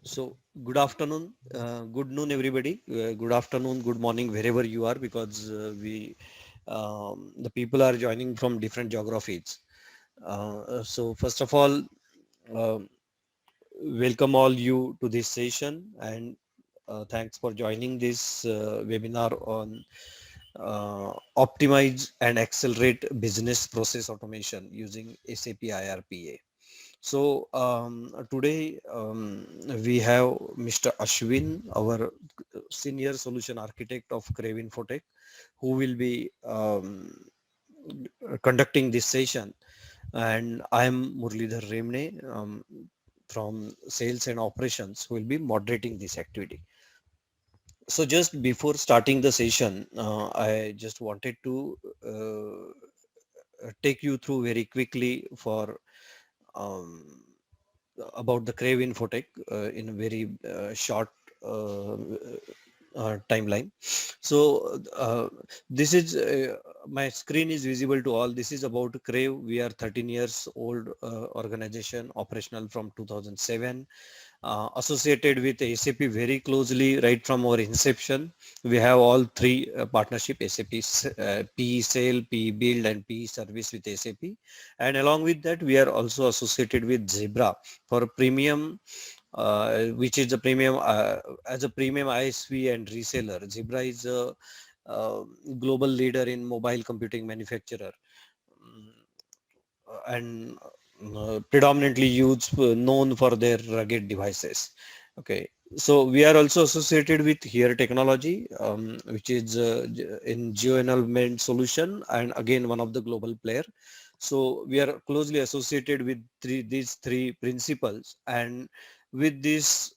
So, good afternoon, good noon, everybody. Good afternoon, good morning, wherever you are, because the people are joining from different geographies. So, first of all, um welcome all you to this session, and thanks for joining this webinar on optimize and accelerate business process automation using SAP IRPA. So today we have Mr. Ashwin, our senior solution architect of Crave Infotech, who will be conducting this session. And I am Murlidhar Remne from Sales and Operations, who will be moderating this activity. So just before starting the session, I just wanted to take you through very quickly for um, about the Crave Infotech in a very short uh, timeline. So this is my screen is visible to all. This is about Crave. We are 13 years old organization, operational from 2007, associated with SAP very closely right from our inception. We have all three partnership: SAP PE Sale, PE Build, and PE Service with SAP. And along with that, we are also associated with Zebra for premium, which is the premium as a premium ISV and reseller. Zebra is a global leader in mobile computing manufacturer, and predominantly used known for their rugged devices. Okay, so we are also associated with Here Technology, which is in geo-enablement solution, and again one of the global player. So we are closely associated with these three principles, and with this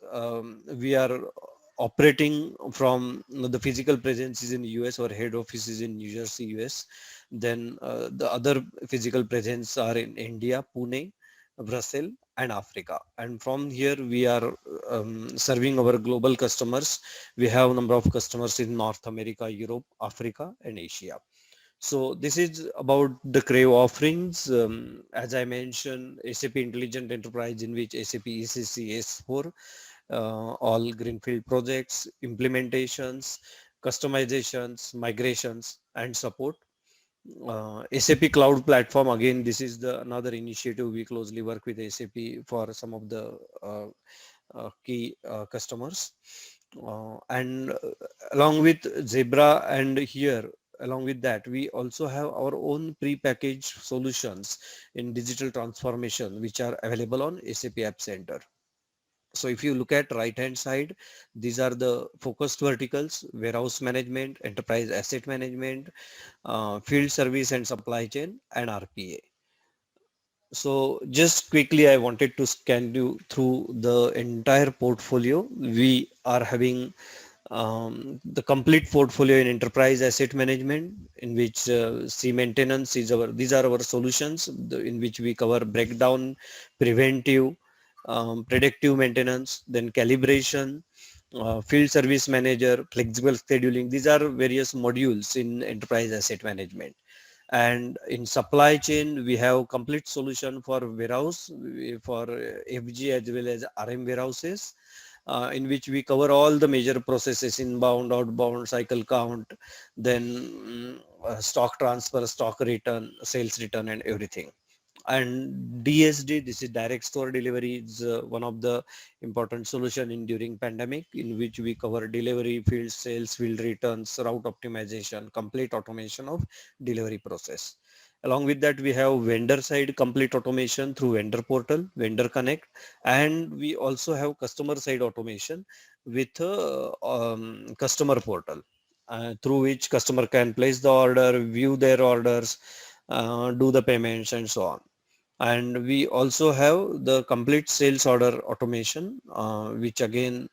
we are operating from the physical presence is in US, or head office is in New Jersey, US. Then the other physical presence are in India, Pune, Brussels, and Africa. And from here we are serving our global customers. We have a number of customers in North America, Europe, Africa, and Asia. So this is about the Crave offerings. As I mentioned, SAP Intelligent Enterprise, in which SAP ECC S4, all greenfield projects, implementations, customizations, migrations, and support. SAP Cloud Platform, again, this is the another initiative. We closely work with SAP for some of the key customers. And along with Zebra and Here, along with that, we also have our own pre-packaged solutions in digital transformation, which are available on SAP App Center. So if you look at right hand side, these are the focused verticals: warehouse management, enterprise asset management, field service and supply chain, and RPA. So just quickly, I wanted to scan you through the entire portfolio. We are having the complete portfolio in enterprise asset management, in which C maintenance is our, these are our solutions, in which we cover breakdown, preventive, predictive maintenance, then calibration, field service manager, flexible scheduling. These are various modules in enterprise asset management. And in supply chain, we have complete solution for warehouse, for FG as well as RM warehouses, in which we cover all the major processes: inbound, outbound, cycle count, then stock transfer, stock return, sales return, and everything. And DSD, this is direct store delivery, is one of the important solution in during pandemic, in which we cover delivery, field sales, field returns, route optimization, complete automation of delivery process. Along with that, we have vendor side complete automation through vendor portal, vendor connect, and we also have customer side automation with customer portal, through which customer can place the order, view their orders, do the payments, and so on. And we also have the complete sales order automation, which again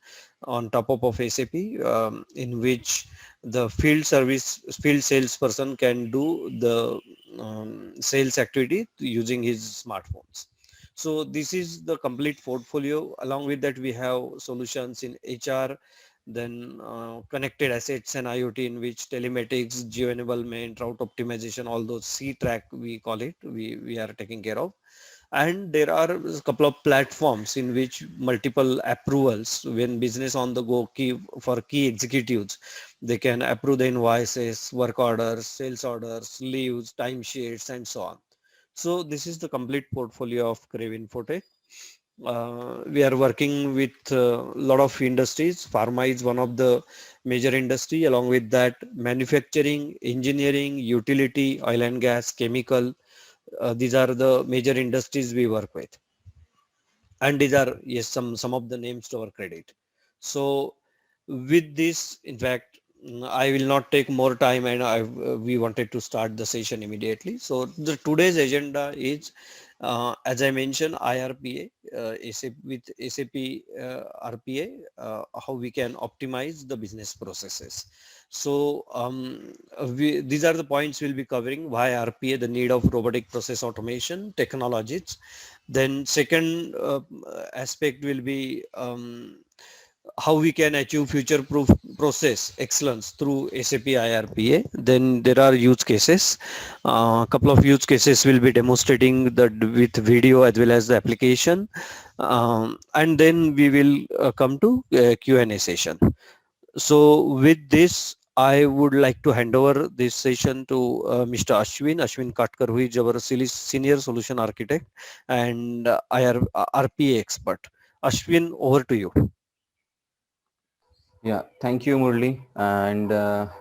on top of SAP, in which the field salesperson can do the sales activity using his smartphones. So this is the complete portfolio. Along with that, we have solutions in HR, then connected assets and IoT, in which telematics, geo enablement, route optimization, all those C track we call it, we are taking care of. And there are a couple of platforms in which multiple approvals when business on the go key executives, they can approve the invoices, work orders, sales orders, leaves, timesheets, and so on. So this is the complete portfolio of Crave Infotech. We are working with a lot of industries. Pharma is one of the major industry. Along with that, manufacturing, engineering, utility, oil and gas, chemical. These are the major industries we work with, and these are, yes, some of the names to our credit. So with this, in fact, I will not take more time, and we wanted to start the session immediately. So the today's agenda is, as I mentioned, IRPA, SAP, with SAP RPA, how we can optimize the business processes. So these are the points we'll be covering: why RPA, the need of robotic process automation technologies. Then second aspect will be how we can achieve future proof process excellence through SAP IRPA. Then there are use cases. A couple of use cases will be demonstrating that with video as well as the application. And then we will come to Q&A session. So with this, I would like to hand over this session to Mr. Ashwin Katkar, who is our senior solution architect and RPA expert. Ashwin, over to you. Yeah, thank you, Murli, and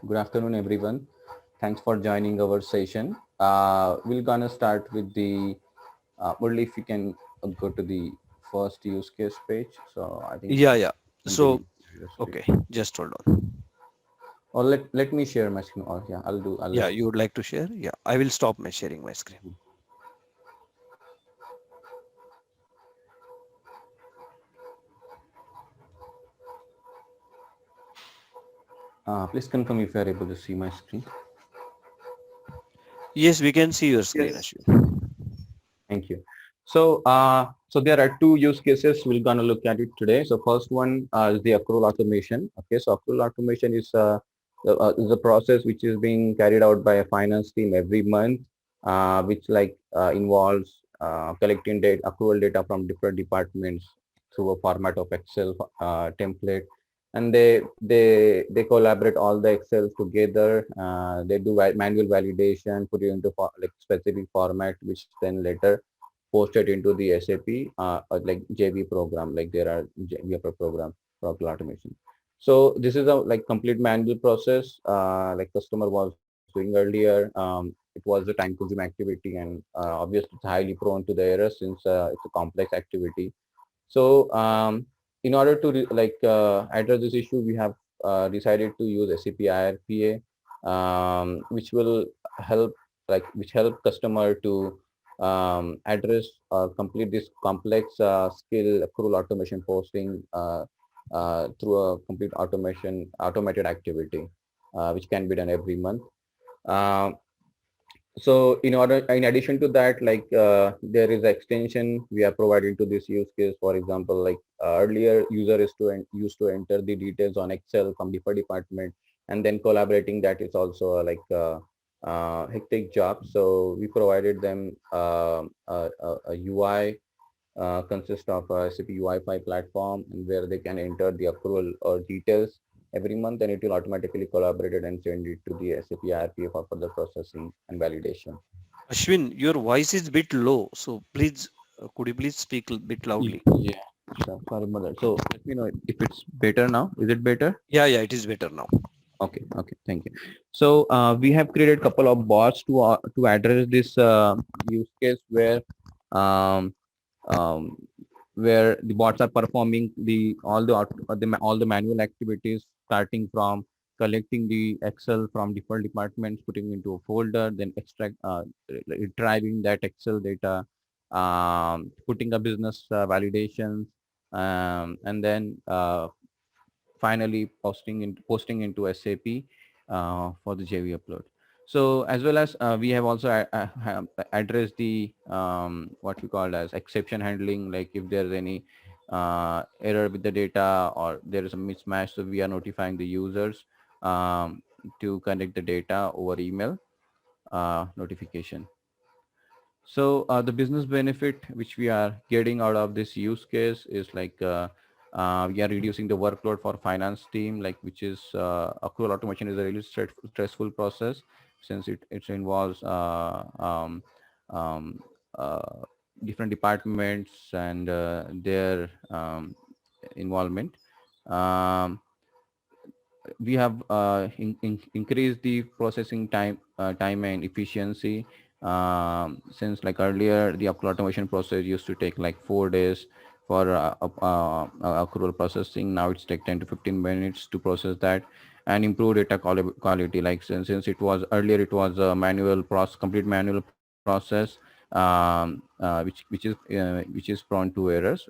good afternoon, everyone. Thanks for joining our session. We're gonna start with the Murli. If you can go to the first use case page. So I think Yeah, yeah. continue So, your screen. okay, just hold on. Or let me share my screen. Or yeah, I'll do. I'll Yeah, you would like to share? Yeah, I will stop my sharing my screen. please confirm if you are able to see my screen. Yes, we can see your screen, Yes. Ashwin. Thank you. So there are two use cases we're gonna look at it today. So first one is the accrual automation. Okay, so accrual automation is a process which is being carried out by a finance team every month, which involves collecting data, accrual data from different departments through a format of Excel template, and they collaborate all the Excels together. They do manual validation, put it into like specific format, which then later posted into the SAP like JV program, like there are JV program for automation. So this is a like complete manual process, like customer was doing earlier. It was a time-consuming activity, and obviously it's highly prone to the errors since it's a complex activity. So in order to address this issue, we have decided to use SAP IRPA, which will help which help customer to address complete this complex skill accrual automation posting through a complete automated activity, which can be done every month. Uh, so in addition to that, there is extension we are providing to this use case. For example, earlier user used to enter the details on Excel from different department, and then collaborating that is also hectic job. So we provided them a UI consists of a SAP UI5 platform, and where they can enter the accrual or details every month, and it will automatically collaborate it and send it to the SAP RPA for further processing and validation. Ashwin, your voice is bit low, so please, could you please speak a bit loudly? Yeah, sure. Sorry about that. So let me know if it's better now. Is it better? Yeah, yeah, it is better now. Okay, okay, thank you. So we have created a couple of bots to address this use case um, um, where the bots are performing all the manual activities, starting from collecting the Excel from different departments, putting into a folder, then retrieving that Excel data, putting a business validations, and then finally posting into SAP for the JV upload. So as well as we have also have addressed the what we call as exception handling, like if there's any error with the data or there is a mismatch, so we are notifying the users to connect the data over email notification. So the business benefit which we are getting out of this use case is like we are reducing the workload for finance team, like which is accrual automation is a really stressful process since it involves um, uh, different departments and their involvement. Um, we have increased the processing time and efficiency, since like earlier the accrual automation process used to take like 4 days for accrual processing. Now it's take 10 to 15 minutes to process that and improve data quality. Like since it was earlier, it was a manual process, complete manual process, which is prone to errors,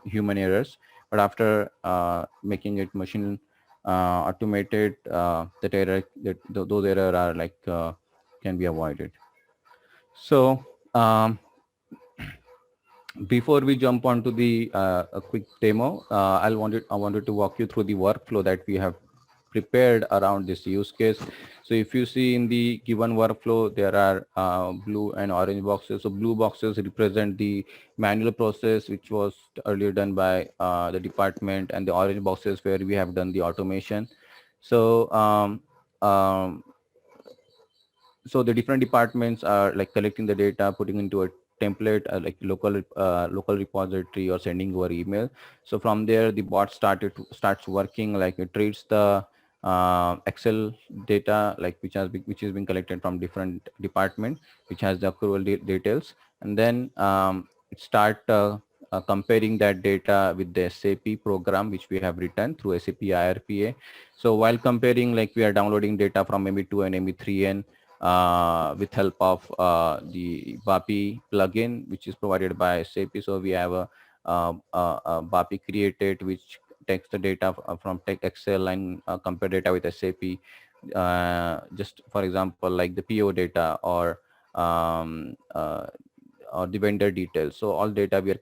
human errors. But after making it machine automated, that error, those error are like can be avoided. So before we jump onto the a quick demo, I wanted to walk you through the workflow that we have prepared around this use case. So if you see in the given workflow, there are blue and orange boxes. So blue boxes represent the manual process which was earlier done by the department, and the orange boxes where we have done the automation. So um, so the different departments are like collecting the data, putting into a template, like local repository, or sending over email. So from there the bot starts working, like it reads the Excel data, like which is being collected from different department, which has the accrual details, and then it start comparing that data with the SAP program which we have written through SAP IRPA. So while comparing, like we are downloading data from ME2 and ME3N with help of the BAPI plugin, which is provided by SAP. So we have a BAPI created, which takes the data from Tech Excel and compare data with SAP. Just for example, like the PO data um, uh, or the vendor details. So all data we are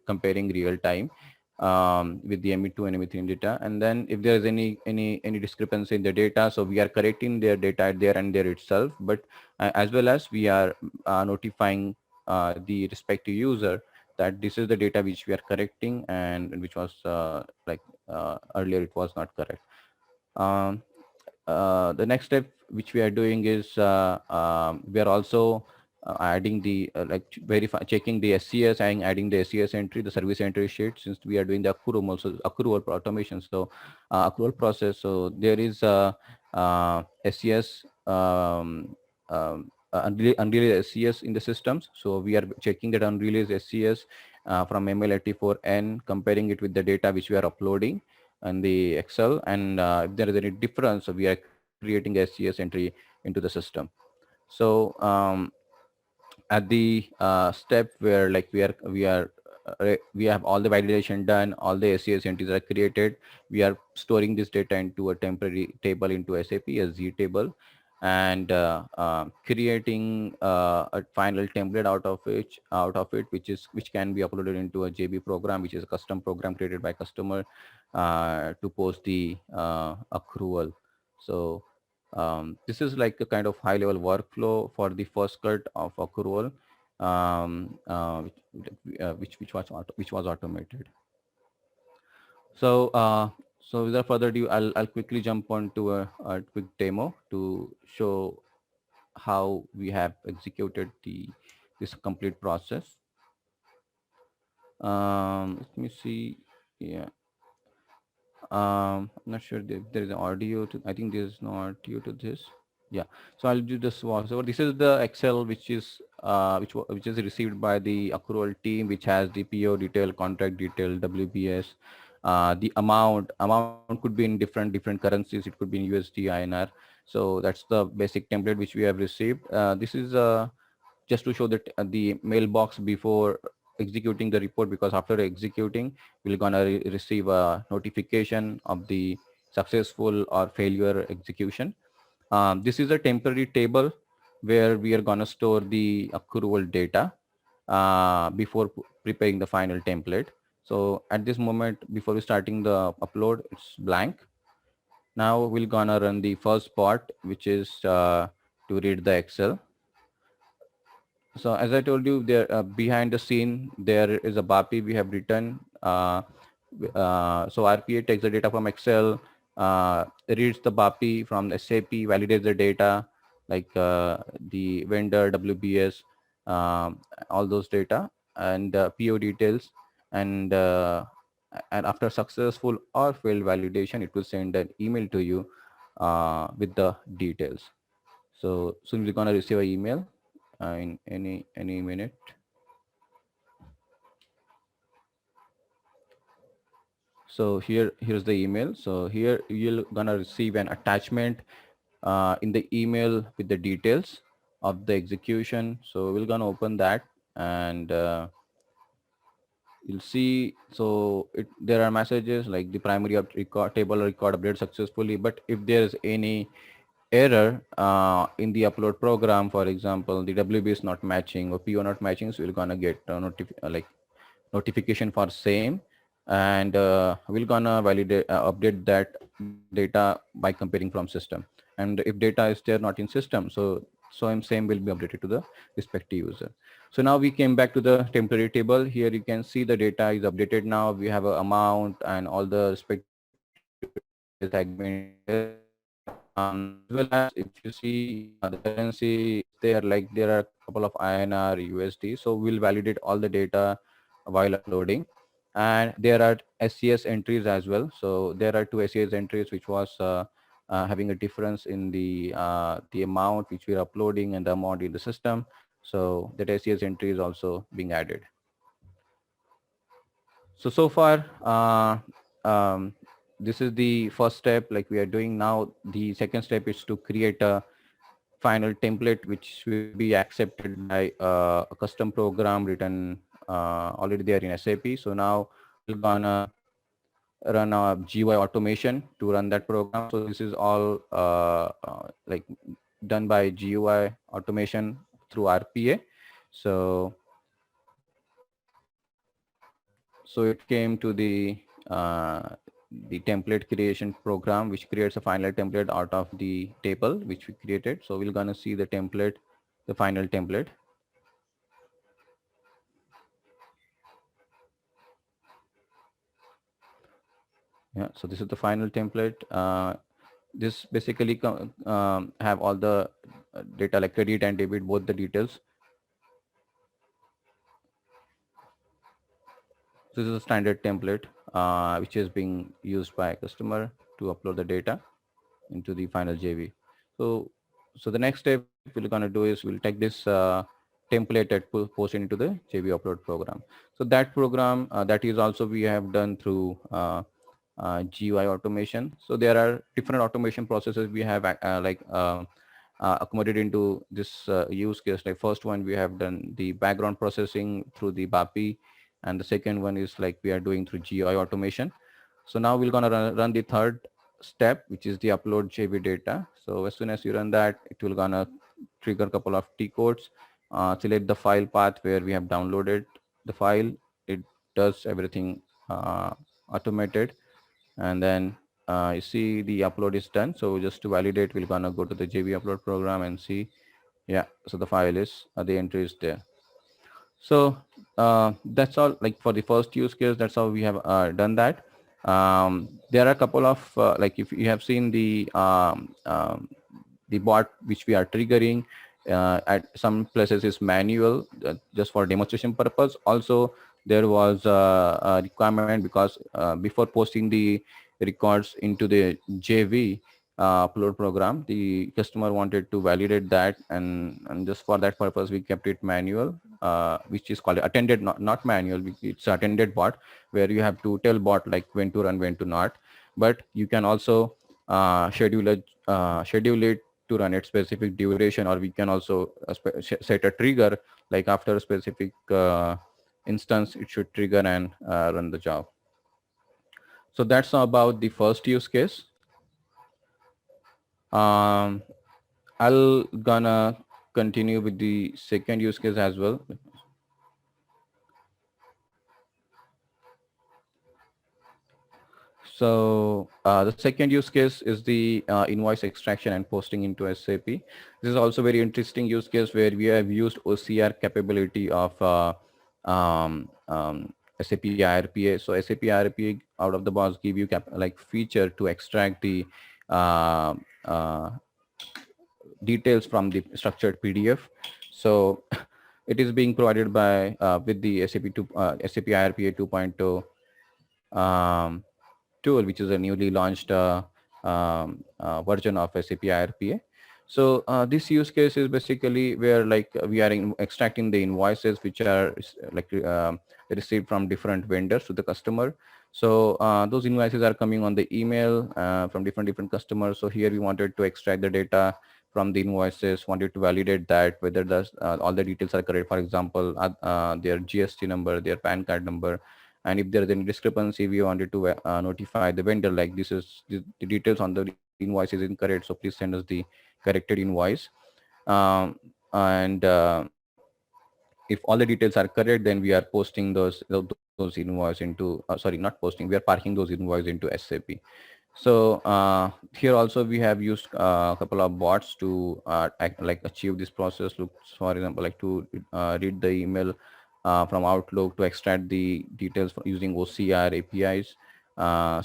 comparing real time with the ME2 and ME3 data. And then if there is any discrepancy in the data, so we are correcting their data there and there itself, but as well as we are notifying the respective user that this is the data which we are correcting, and which was like earlier it was not correct. um, the next step which we are doing is we are also adding the checking the SCS and adding the SCS entry, the service entry sheet, since we are doing the accrual also, accrual automation. So accrual process. So there is a SCS unreleased SCS in the systems. So we are checking that unreleased SCS from ML84N, comparing it with the data which we are uploading and the Excel, and if there is any difference, so we are creating SCS entry into the system. So at the step where like we have all the validation done, all the SCS entries are created, we are storing this data into a temporary table into SAP, a Z table, and creating a final template out of it, which can be uploaded into a JB program, which is a custom program created by customer to post the accrual. So this is like a kind of high level workflow for the first cut of accrual, which was automated. So so without further ado, I'll quickly jump on to a quick demo to show how we have executed this complete process. Let me see. Yeah. I'm not sure if there is an audio to, I think there's no audio to this. Yeah, so I'll do this voiceover. This is the Excel which is which is received by the accrual team, which has the PO detail, contract detail, WBS, the amount could be in different currencies. It could be in USD, INR. So that's the basic template which we have received. This is just to show that the mailbox before executing the report, because after executing we're gonna receive a notification of the successful or failure execution. This is a temporary table where we are gonna store the accrual data before preparing the final template. So at this moment, before we starting the upload, it's blank. Now we're gonna run the first part, which is to read the Excel. So as I told you, there behind the scene there is a BAPI we have written. So RPA takes the data from Excel, reads the BAPI from SAP, validates the data like the vendor, WBS, all those data and PO details, and after successful or failed validation, it will send an email to you with the details. So soon we're gonna receive an email in any minute. So here's the email. So here you're gonna receive an attachment in the email with the details of the execution. So we're gonna open that, and you'll see. So there are messages like the primary record table record updated successfully, but if there is any error in the upload program, for example, the WB is not matching or PO not matching, so we're gonna get like notification for same, and we're gonna validate update that data by comparing from system. And if data is there not in system, so same will be updated to the respective user. So now we came back to the temporary table. Here you can see the data is updated. Now we have an amount and all the respective segment here. As well as if you see the currency is there, like there are a couple of INR, USD. So we'll validate all the data while uploading. And there are SCS entries as well. So there are two SCS entries which was having a difference in the amount which we're uploading and the amount in the system. So that SCS entry is also being added. So far, this is the first step like we are doing now. The second step is to create a final template which will be accepted by a custom program written already there in SAP. So now we're gonna run a GUI automation to run that program. So this is all like done by GUI automation through RPA. So it came to the template creation program, which creates a final template out of the table which we created. So we're gonna see the template, the final template. Yeah, so this is the final template. This basically have all the data like credit and debit, both the details. This is a standard template which is being used by a customer to upload the data into the final JV. So the next step we're going to do is we'll take this template and post it into the JV upload program. So that program that is also we have done through GUI automation. So there are different automation processes we have accommodated into this use case. Like first one, we have done the background processing through the BAPI, and the second one is like we are doing through GUI automation. So now we're gonna run the third step, which is the upload JV data. So as soon as you run that, it will gonna trigger a couple of T codes, select the file path where we have downloaded the file. It does everything automated, and then you see the upload is done. So just to validate, we're gonna go to the JV upload program and see, yeah, so the file is the entry is there. So that's all. Like for the first use case, that's how we have done that. There are a couple of like if you have seen the bot which we are triggering at some places is manual, just for demonstration purpose. Also there was a requirement because before posting the records into the JV upload program, the customer wanted to validate that, and just for that purpose we kept it manual, which is called attended, not manual. It's attended bot, where you have to tell bot like when to run, when to not. But you can also schedule it to run at specific duration, or we can also set a trigger like after a specific instance it should trigger and run the job. So that's about the first use case. I'll gonna continue with the second use case as well. So the second use case is the invoice extraction and posting into SAP. This is also very interesting use case where we have used OCR capability of SAP IRPA. So SAP IRPA out of the box give you like feature to extract the uh, uh, details from the structured PDF. So it is being provided by with the SAP IRPA 2.0 tool, which is a newly launched version of SAP IRPA. So this use case is basically where like we are extracting the invoices which are like received from different vendors to the customer. So those invoices are coming on the email from different customers. So here we wanted to extract the data from the invoices, wanted to validate that whether all the details are correct. For example, their GST number, their PAN card number, and if there is any discrepancy, we wanted to notify the vendor like this is the details on the invoice is incorrect, so please send us the corrected invoice. And if all the details are correct, then we are posting those invoice into sorry, not posting, we are parking those invoice into SAP. So here also we have used a couple of bots to like achieve this process. Looks, for example, like to read the email from Outlook to extract the details using OCR APIs.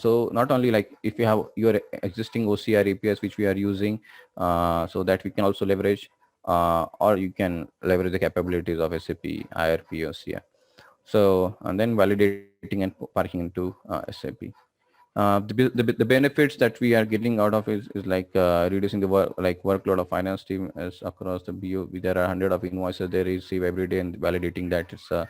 So not only like if you have your existing OCR APIs which we are using, so that we can also leverage, or you can leverage the capabilities of SAP IRP OCR. So and then validating and parking into SAP. The benefits that we are getting out of is like reducing the workload of finance team as across the BU. There are 100 of invoices they receive every day, and validating that it's a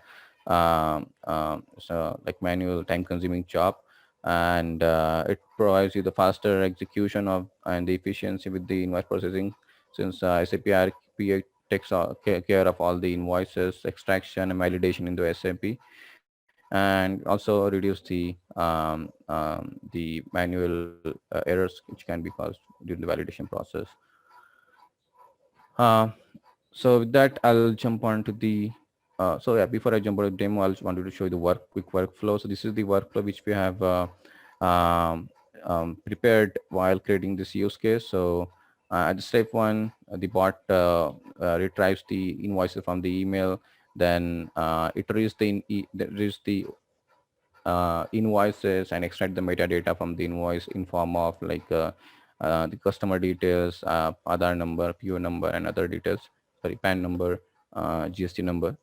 like manual time consuming job, and it provides you the faster execution of and the efficiency with the invoice processing, since SAP RPA takes care of all the invoices extraction and validation into SAP, and also reduce the manual errors which can be caused during the validation process. Uh, so with that, I'll jump on to the so yeah, before I jump on the demo, I just wanted to show you the quick workflow. So this is the workflow which we have prepared while creating this use case. So at the step one, the bot retrieves the invoices from the email, then it reads the invoices and extract the metadata from the invoice in form of like the customer details, Aadhaar number, PO number, and other details. Sorry, PAN number, GST number,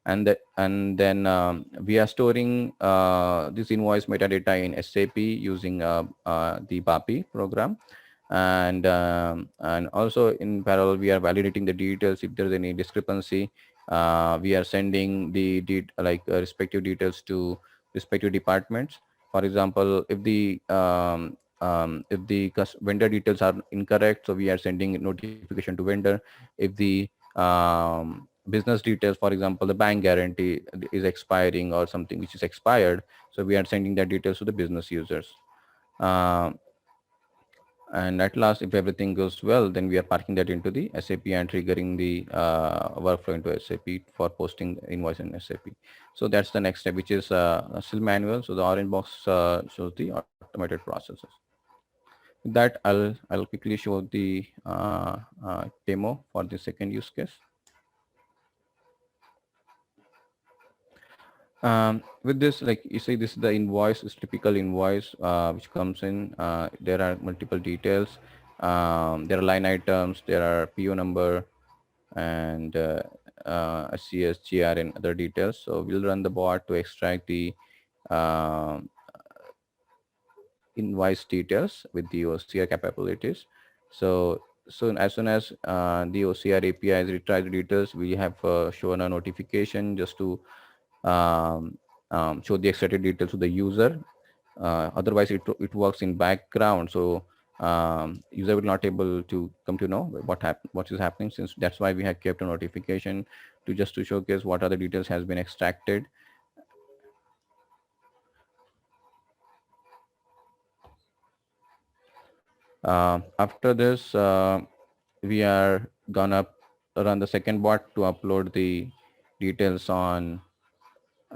and then we are storing this invoice metadata in SAP using the BAPI program. And also in parallel, we are validating the details. If there's any discrepancy, we are sending the respective details to respective departments. For example, if the vendor details are incorrect, so we are sending notification to vendor. If the business details, for example, the bank guarantee is expiring or something which is expired, so we are sending that details to the business users. And at last, if everything goes well, then we are parking that into the SAP and triggering the workflow into SAP for posting invoice in SAP. So that's the next step, which is still manual. So the orange box shows the automated processes. With that, I'll quickly show the demo for the second use case. With this, like you see, this is the invoice, is typical invoice which comes in. There are multiple details. There are line items, there are PO number, and SCS, GR, and other details. So we'll run the bot to extract the invoice details with the OCR capabilities. So as soon as the OCR API retrieves the details, we have shown a notification just to show the extracted details to the user. Otherwise, it works in background, so user will not able to come to know what is happening. Since that's why we have kept a notification to just to showcase what other details has been extracted. After this, we are gonna run the second bot to upload the details on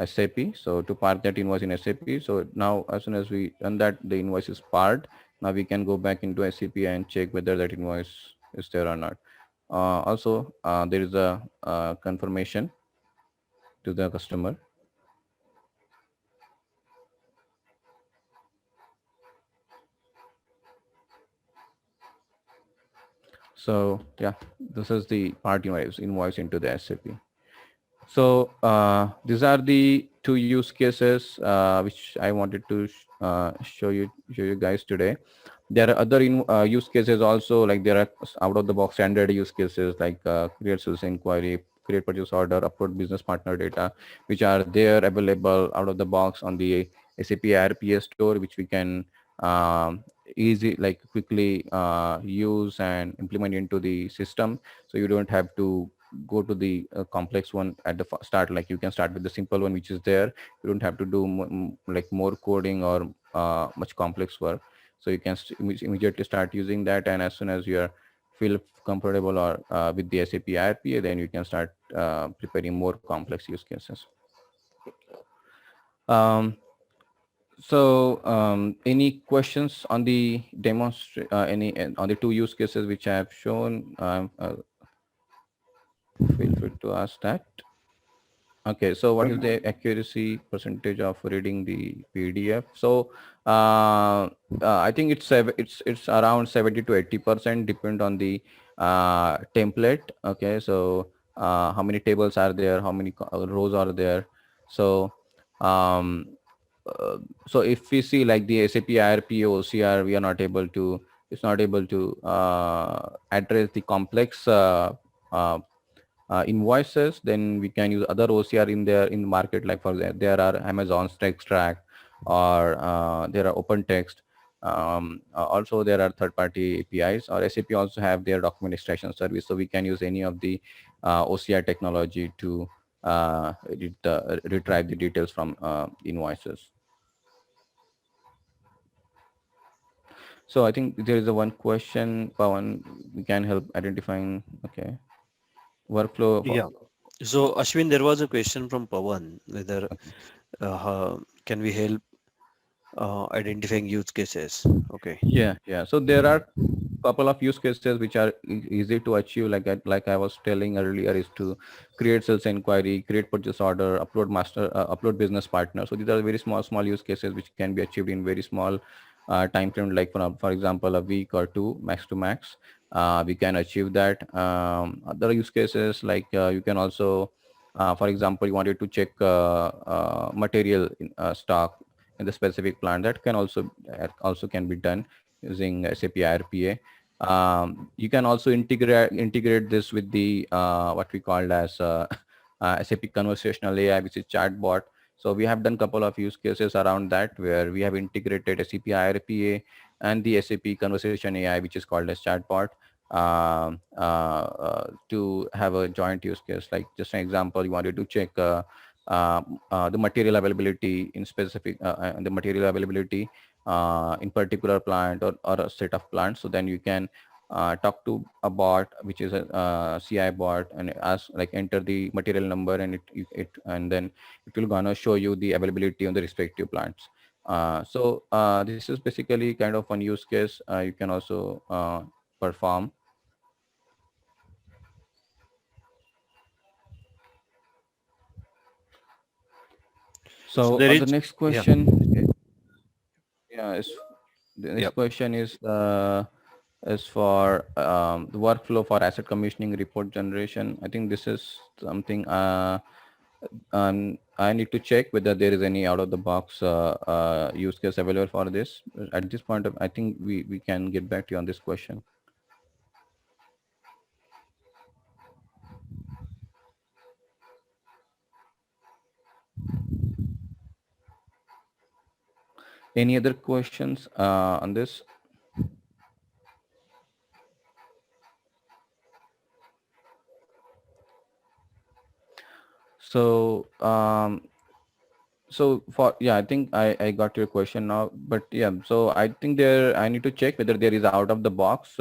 SAP. So to park that invoice in SAP. So now as soon as we run that, the invoice is parked. Now we can go back into SAP and check whether that invoice is there or not. Also, there is a confirmation to the customer. So yeah, this is the part invoice into the SAP. So these are the two use cases which I wanted to show you guys today. There are other use cases also, like there are out of the box standard use cases like create sales inquiry, create purchase order, upload business partner data, which are there available out of the box on the SAP RPA store, which we can easy like quickly use and implement into the system. So you don't have to go to the complex one at the start. Like you can start with the simple one which is there. You don't have to do like more coding or much complex work. So you can immediately start using that, and as soon as you are feel comfortable or with the SAP RPA, then you can start preparing more complex use cases. um, any questions on the demonstrate any on the two use cases which I have shown? Feel free to ask that. Okay, so what is the accuracy percentage of reading the PDF? So I think it's around 70 to 80%, depend on the template. Okay, so how many tables are there? How many rows are there? So um, so if we see like the SAP IRP OCR, we are not able to. It's not able to address the complex uh, invoices. Then we can use other OCR in there in the market. Like for example, there are Amazon's Extract, or there are OpenText. Also, there are third-party APIs, or SAP also have their document extraction service. So we can use any of the OCR technology to retrieve the details from invoices. So I think there is a one question, Pawan, we can help identifying, okay, workflow. Yeah. So Ashwin, there was a question from Pawan whether can we help identifying use cases? Okay. Yeah. So there are couple of use cases which are easy to achieve. Like I was telling earlier, is to create sales inquiry, create purchase order, upload business partner. So these are very small use cases which can be achieved in very small time frame, like for example a week or two max to max. We can achieve that. Other use cases, like you can also for example, you wanted to check material stock in the specific plant. That can also can be done using SAP RPA. You can also integrate this with the what we called as SAP conversational AI, which is chatbot. So we have done a couple of use cases around that, where we have integrated SAP RPA and the SAP conversation AI, which is called as chatbot, to have a joint use case. Like just an example, you wanted to check the material availability in specific the material availability in particular plant, or a set of plants. So then you can talk to a bot, which is a CI bot, and ask, like, enter the material number, and and then it will gonna show you the availability on the respective plants. This is basically kind of one use case you can also perform. So So there the is, next yeah, question, is the yeah. next question is for the workflow for asset commissioning report generation. I think this is something I need to check whether there is any out of the box use case available for this. At this point, I think we can get back to you on this question. Any other questions on this? So for, yeah, I think I got your question now, but yeah, so I think I need to check whether there is out of the box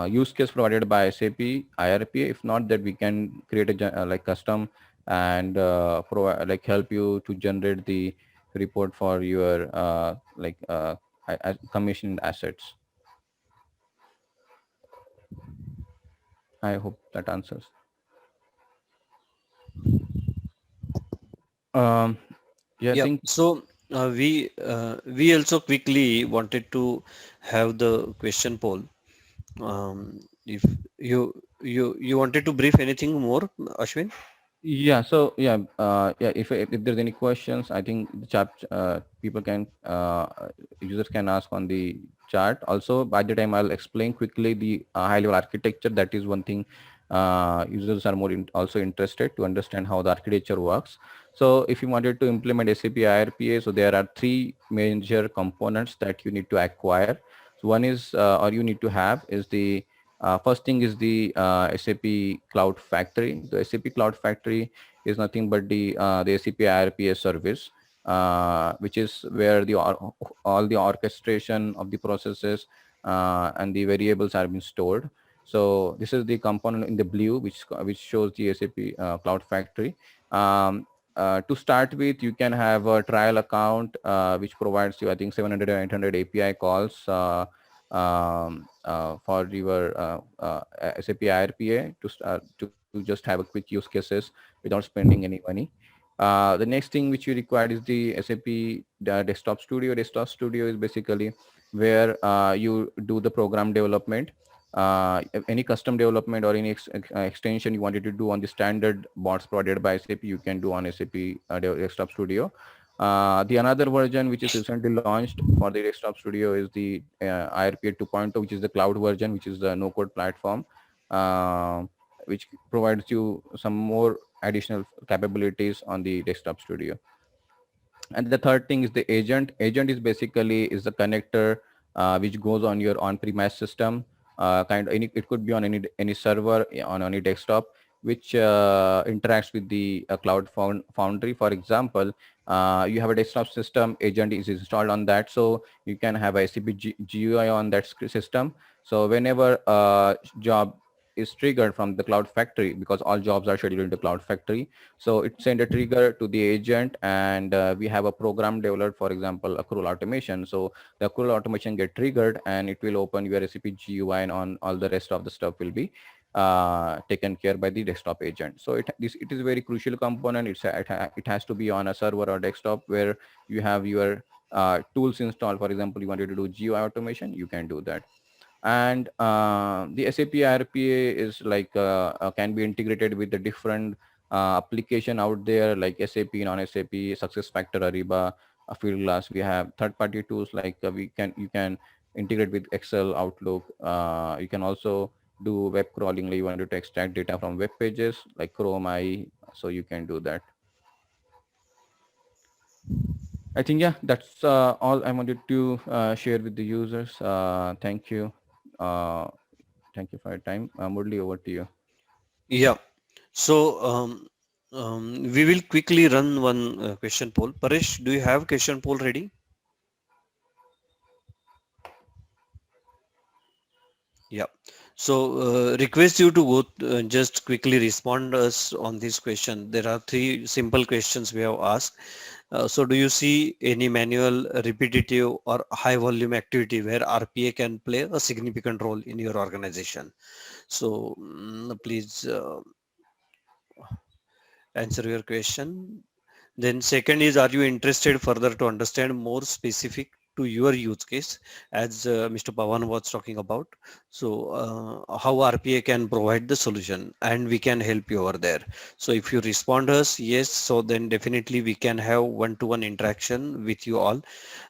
use case provided by SAP IRPA. If not, that we can create a like custom and provide like help you to generate the report for your commissioned assets. I hope that answers. Um, yeah, I Yeah. think. So we also quickly wanted to have the question poll. If you wanted to brief anything more, Ashwin? Yeah, so yeah, yeah. If there's any questions, I think the chat people can users can ask on the chat. Also, by the time I'll explain quickly the high level architecture. That is one thing users are also interested to understand how the architecture works. So, if you wanted to implement SAP IRPA, so there are three major components that you need to acquire. So one is or you need to have is the first thing is the SAP Cloud Factory. The SAP Cloud Factory is nothing but the SAP IRPA service, which is where all the orchestration of the processes and the variables are being stored. So this is the component in the blue, which shows the SAP Cloud Factory. Um, to start with, you can have a trial account, which provides you, I think, 700 or 800 API calls for your SAP IRPA to just have a quick use cases without spending any money. The next thing which you require is the SAP Desktop Studio. Desktop Studio is basically where you do the program development. Any custom development or any extension you wanted to do on the standard bots provided by SAP, you can do on SAP Desktop Studio. The another version which is recently launched for the Desktop Studio is the IRPA 2.0, which is the cloud version, which is the no-code platform, uh, which provides you some more additional capabilities on the Desktop Studio. And the third thing is the agent. Agent is basically is the connector which goes on your on-premise system. It could be on any server on any desktop, which interacts with the cloud foundry. For example, you have a desktop system, agent is installed on that, so you can have a SAP GUI on that system. So whenever job is triggered from the cloud factory, because all jobs are scheduled in the cloud factory, so it send a trigger to the agent, and we have a program developed, for example, accrual automation. So the accrual automation get triggered, and it will open your SAP GUI, and on all the rest of the stuff will be taken care by the desktop agent. So it is a very crucial component. It has to be on a server or desktop where you have your tools installed. For example, you wanted to do GUI automation, you can do that. And the SAP RPA is like can be integrated with the different application out there, like SAP, non-SAP, SuccessFactors, Ariba, Fieldglass. We have third-party tools like you can integrate with Excel, Outlook. You can also do web crawling. Like you wanted to extract data from web pages like Chrome IE, so you can do that. I think, yeah, that's all I wanted to share with the users. Thank you. Uh, Thank you for your time. Murli, over to you. Yeah. So we will quickly run one question poll. Paresh, do you have question poll ready? Yeah. So request you to go just quickly respond us on this question. There are three simple questions we have asked. So do you see any manual, repetitive or high volume activity where RPA can play a significant role in your organization? So please answer your question. Then second is, are you interested further to understand more specific to your use case, as Mr. Pawan was talking about? So how RPA can provide the solution and we can help you over there. So if you respond us yes, so then definitely we can have one-to-one interaction with you all.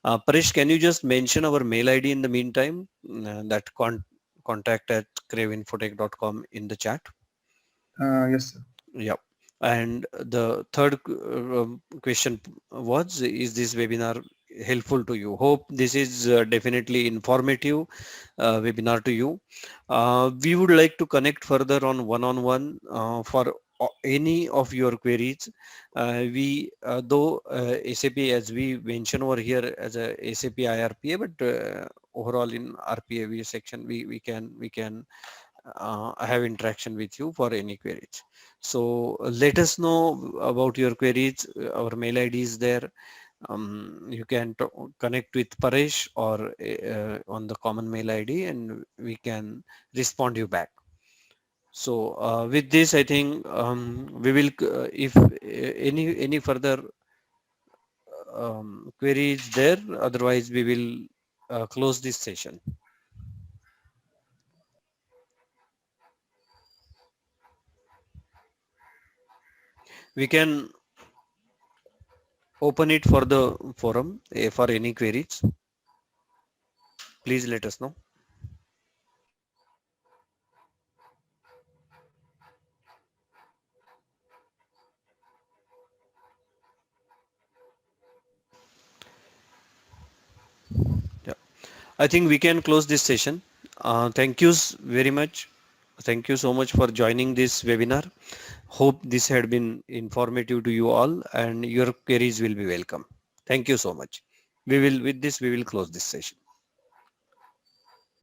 Paresh, can you just mention our mail ID in the meantime, that contact at craveinfotech.com in the chat? Yes, sir. Yeah. And the third question was, is this webinar helpful to you? Hope this is definitely informative webinar to you. We would like to connect further on one-on-one for any of your queries. Though SAP, as we mentioned over here, as a SAP IRPA, but overall in RPA section, we can have interaction with you for any queries. So let us know about your queries. Our mail ID is there. You can connect with Paresh or on the common mail ID, and we can respond you back. So with this, I think we will, if any further query is there, otherwise we will close this session. We can open it for the forum for any queries. Please let us know. Yeah, I think we can close this session. Thank you very much. Thank you so much for joining this webinar. Hope this had been informative to you all, and your queries will be welcome. Thank you so much. We will, with this, we will close this session.